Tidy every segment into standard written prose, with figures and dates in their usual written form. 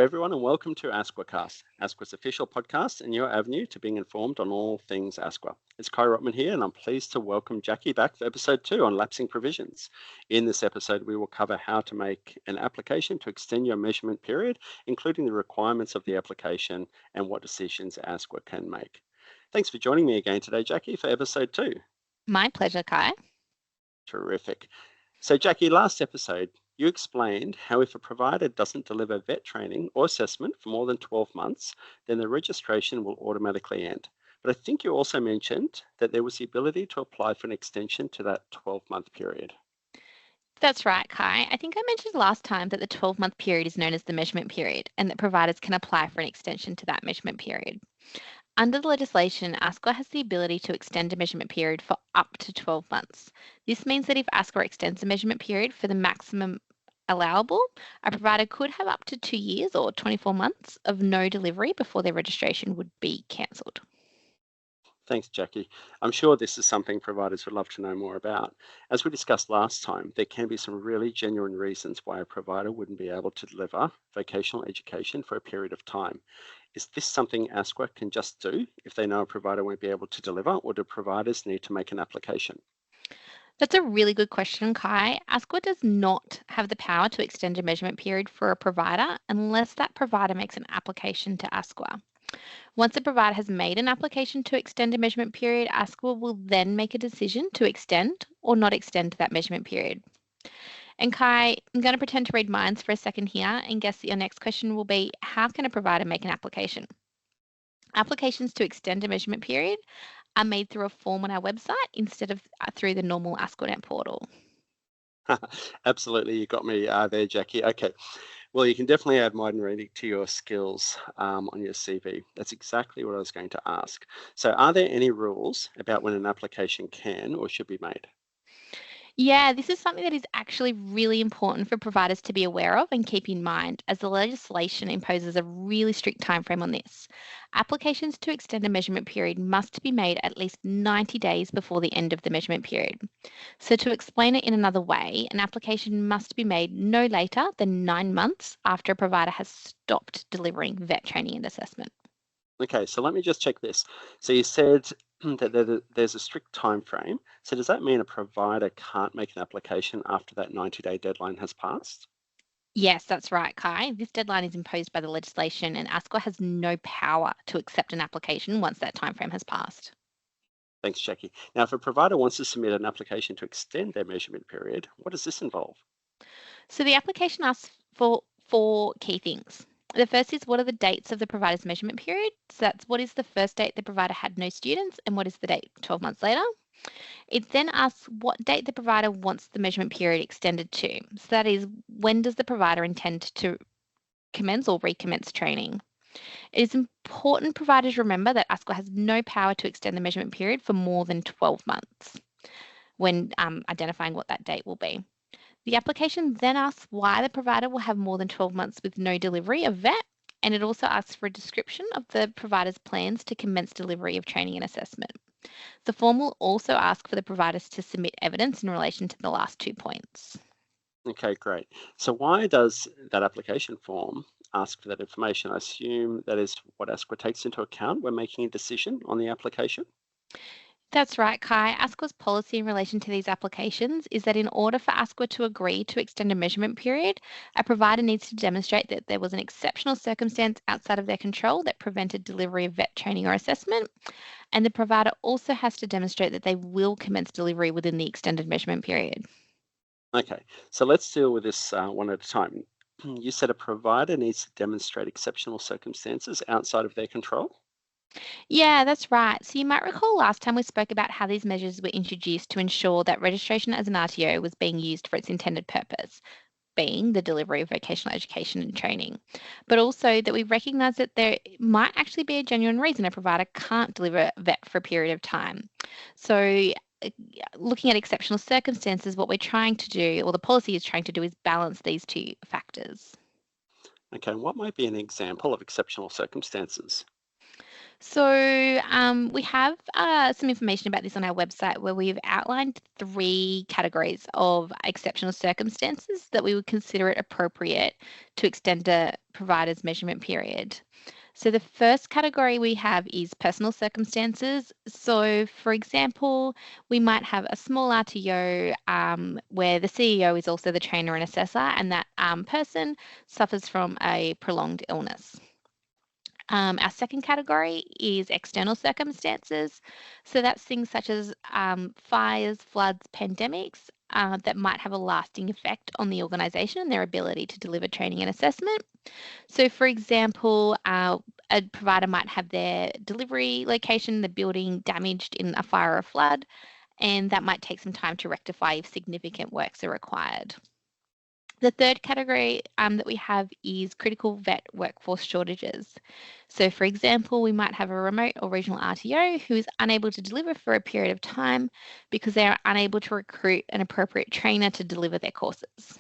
everyone, and welcome to ASQA ASQA's official podcast and your avenue to being informed on all things ASQA. It's Rottmann here, and I'm pleased to welcome Jacqui back for episode 2 on lapsing provisions. In this episode, we will cover how to make an application to extend your measurement period, including the requirements of the application and what decisions ASQA can make. Thanks for joining me again today, Jacqui, for episode 2. My pleasure, Kai. Terrific. So, Jacqui, last episode, you explained how if a provider doesn't deliver vet training or assessment for more than 12 months, then the registration will automatically end. But I think you also mentioned that there was the ability to apply for an extension to that 12-month period. That's right, Kai. I think I mentioned last time that the 12-month period is known as the measurement period and that providers can apply for an extension to that measurement period. Under the legislation, ASQA has the ability to extend a measurement period for up to 12 months. This means that if ASQA extends the measurement period for the maximum allowable, a provider could have up to 2 years or 24 months of no delivery before their registration would be cancelled. Thanks, Jacqui. I'm sure this is something providers would love to know more about. As we discussed last time, there can be some really genuine reasons why a provider wouldn't be able to deliver vocational education for a period of time. Is this something ASQA can just do if they know a provider won't be able to deliver, or do providers need to make an application? That's a really good question, Kai. ASQA does not have the power to extend a measurement period for a provider unless that provider makes an application to ASQA. Once a provider has made an application to extend a measurement period, ASQA will then make a decision to extend or not extend that measurement period. And Kai, I'm going to pretend to read minds for a second here and guess that your next question will be, how can a provider make an application? Applications to extend a measurement period are made through a form on our website instead of through the normal ASQA.net portal. Absolutely, you got me there, Jacqui. Okay, well, you can definitely add modern reading to your skills on your CV. That's exactly what I was going to ask. So are there any rules about when an application can or should be made? Yeah, this is something that is actually really important for providers to be aware of and keep in mind, as the legislation imposes a really strict timeframe on this. Applications to extend a measurement period must be made at least 90 days before the end of the measurement period. So to explain it in another way, an application must be made no later than 9 months after a provider has stopped delivering vet training and assessment. Okay, so let me just check this. So you said that there's a strict time frame. So does that mean a provider can't make an application after that 90-day deadline has passed? Yes, that's right, Kai. This deadline is imposed by the legislation, and ASQA has no power to accept an application once that timeframe has passed. Thanks, Jacqui. Now, if a provider wants to submit an application to extend their measurement period, what does this involve? So the application asks for 4 key things. The first is, what are the dates of the provider's measurement period? So that's what is the first date the provider had no students and what is the date 12 months later. It then asks what date the provider wants the measurement period extended to. So that is, when does the provider intend to commence or recommence training? It is important providers remember that ASQA has no power to extend the measurement period for more than 12 months when identifying what that date will be. The application then asks why the provider will have more than 12 months with no delivery of vet, and it also asks for a description of the provider's plans to commence delivery of training and assessment. The form will also ask for the providers to submit evidence in relation to the last 2 points. Okay, great. So why does that application form ask for that information? I assume that is what ASQA takes into account when making a decision on the application. That's right, Kai. ASQA's policy in relation to these applications is that in order for ASQA to agree to extend a measurement period, a provider needs to demonstrate that there was an exceptional circumstance outside of their control that prevented delivery of vet training or assessment, and the provider also has to demonstrate that they will commence delivery within the extended measurement period. Okay, so let's deal with this one at a time. You said a provider needs to demonstrate exceptional circumstances outside of their control. Yeah, that's right. So you might recall last time we spoke about how these measures were introduced to ensure that registration as an RTO was being used for its intended purpose, being the delivery of vocational education and training, but also that we recognise that there might actually be a genuine reason a provider can't deliver vet for a period of time. So looking at exceptional circumstances, what we're trying to do, or the policy is trying to do, is balance these 2 factors. Okay, what might be an example of exceptional circumstances? So we have some information about this on our website where we've outlined 3 categories of exceptional circumstances that we would consider it appropriate to extend a provider's measurement period. So the first category we have is personal circumstances. So for example, we might have a small RTO where the CEO is also the trainer and assessor, and that person suffers from a prolonged illness. Our second category is external circumstances. So that's things such as fires, floods, pandemics that might have a lasting effect on the organisation and their ability to deliver training and assessment. So, for example, a provider might have their delivery location, the building damaged in a fire or a flood, and that might take some time to rectify if significant works are required. The third category that we have is critical vet workforce shortages. So, for example, we might have a remote or regional RTO who is unable to deliver for a period of time because they are unable to recruit an appropriate trainer to deliver their courses.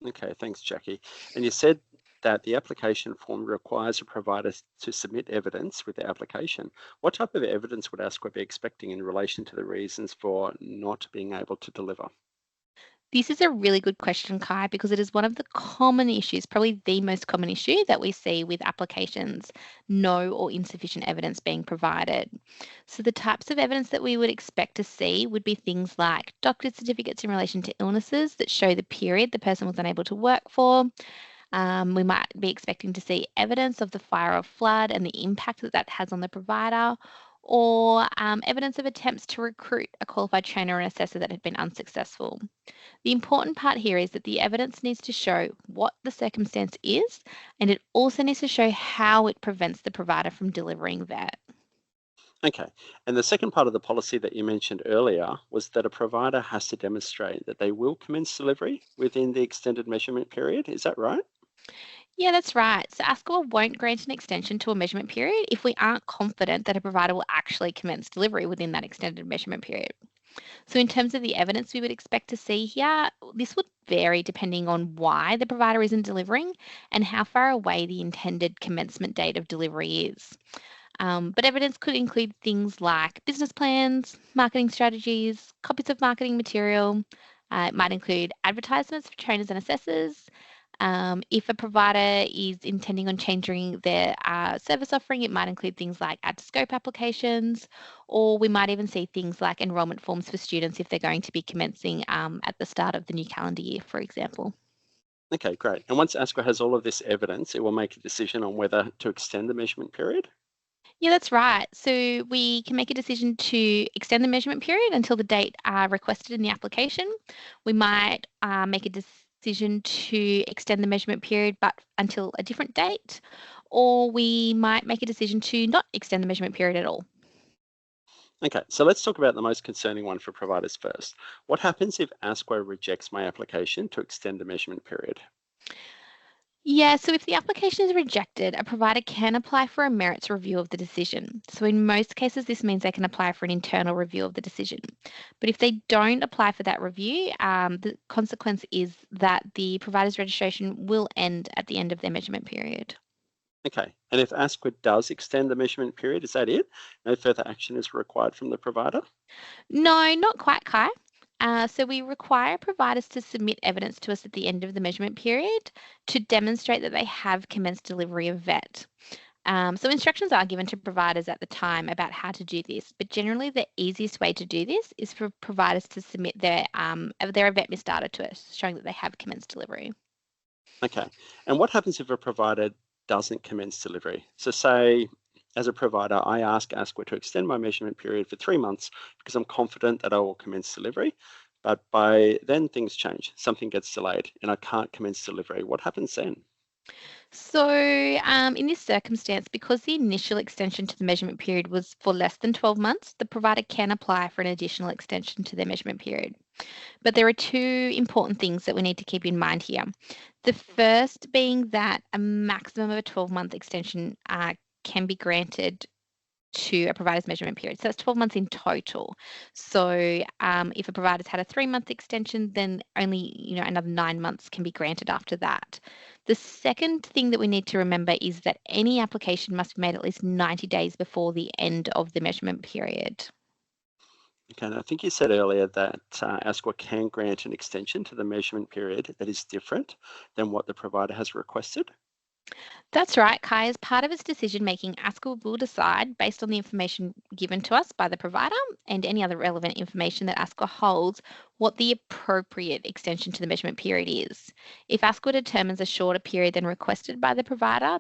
Okay, thanks, Jacqui. And you said that the application form requires a provider to submit evidence with the application. What type of evidence would ASQA be expecting in relation to the reasons for not being able to deliver? This is a really good question, Kai, because it is one of the common issues, probably the most common issue that we see with applications, no or insufficient evidence being provided. So the types of evidence that we would expect to see would be things like doctor's certificates in relation to illnesses that show the period the person was unable to work for. We might be expecting to see evidence of the fire or flood and the impact that that has on the provider, or evidence of attempts to recruit a qualified trainer and assessor that had been unsuccessful. The important part here is that the evidence needs to show what the circumstance is, and it also needs to show how it prevents the provider from delivering that. Okay, and the second part of the policy that you mentioned earlier was that a provider has to demonstrate that they will commence delivery within the extended measurement period. Is that right? Yeah, that's right. So ASQA won't grant an extension to a measurement period if we aren't confident that a provider will actually commence delivery within that extended measurement period. So in terms of the evidence we would expect to see here, this would vary depending on why the provider isn't delivering and how far away the intended commencement date of delivery is. But evidence could include things like business plans, marketing strategies, copies of marketing material. It might include advertisements for trainers and assessors. If a provider is intending on changing their service offering, it might include things like add to scope applications, or we might even see things like enrolment forms for students if they're going to be commencing at the start of the new calendar year, for example. Okay, great. And once ASQA has all of this evidence, it will make a decision on whether to extend the measurement period. Yeah, that's right. So we can make a decision to extend the measurement period until the date requested in the application. We might make a decision to extend the measurement period but until a different date, or we might make a decision to not extend the measurement period at all. Okay, so let's talk about the most concerning one for providers first. What happens if ASQA rejects my application to extend the measurement period? Yeah, so if the application is rejected, a provider can apply for a merits review of the decision. So in most cases, this means they can apply for an internal review of the decision. But if they don't apply for that review, the consequence is that the provider's registration will end at the end of their measurement period. Okay, and if ASQA does extend the measurement period, is that it? No further action is required from the provider? No, not quite, Kai. So we require providers to submit evidence to us at the end of the measurement period to demonstrate that they have commenced delivery of VET. So instructions are given to providers at the time about how to do this, but generally the easiest way to do this is for providers to submit their event miss data to us, showing that they have commenced delivery. Okay, and what happens if a provider doesn't commence delivery? So say, as a provider, I ask ASQA to extend my measurement period for 3 months because I'm confident that I will commence delivery. But by then things change, something gets delayed and I can't commence delivery. What happens then? So in this circumstance, because the initial extension to the measurement period was for less than 12 months, the provider can apply for an additional extension to their measurement period. But there are 2 important things that we need to keep in mind here. The first being that a maximum of a 12-month extension can be granted to a provider's measurement period. So that's 12 months in total. So if a provider's had a 3-month extension, then only another 9 months can be granted after that. The second thing that we need to remember is that any application must be made at least 90 days before the end of the measurement period. Okay, and I think you said earlier that ASQA can grant an extension to the measurement period that is different than what the provider has requested. That's right, Kai. As part of its decision making, ASQA will decide, based on the information given to us by the provider and any other relevant information that ASQA holds, what the appropriate extension to the measurement period is. If ASQA determines a shorter period than requested by the provider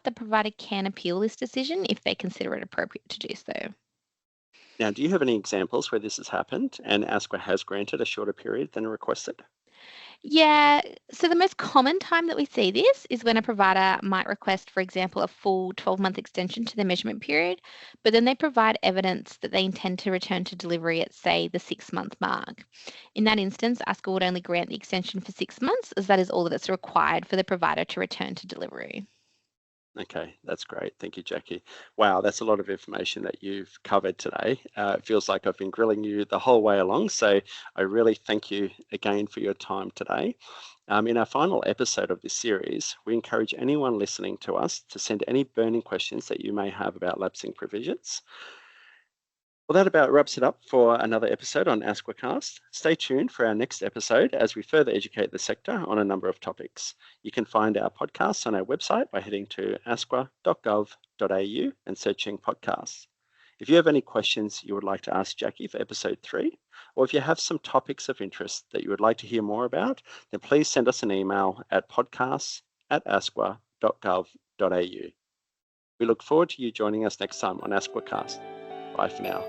can appeal this decision if they consider it appropriate to do so. Now, do you have any examples where this has happened and ASQA has granted a shorter period than requested? Yeah, so the most common time that we see this is when a provider might request, for example, a full 12-month extension to the measurement period, but then they provide evidence that they intend to return to delivery at, say, the 6-month mark. In that instance, ASQA would only grant the extension for 6 months, as that is all that is required for the provider to return to delivery. Okay, that's great. Thank you, Jacqui. Wow, that's a lot of information that you've covered today. It feels like I've been grilling you the whole way along. So I really thank you again for your time today. In our final episode of this series, we encourage anyone listening to us to send any burning questions that you may have about lapsing provisions. Well, that about wraps it up for another episode on ASQAcast. Stay tuned for our next episode as we further educate the sector on a number of topics. You can find our podcasts on our website by heading to asqa.gov.au and searching podcasts. If you have any questions you would like to ask Jacqui for episode 3, or if you have some topics of interest that you would like to hear more about, then please send us an email at podcasts@asqa.gov.au. We look forward to you joining us next time on ASQAcast. Bye for now.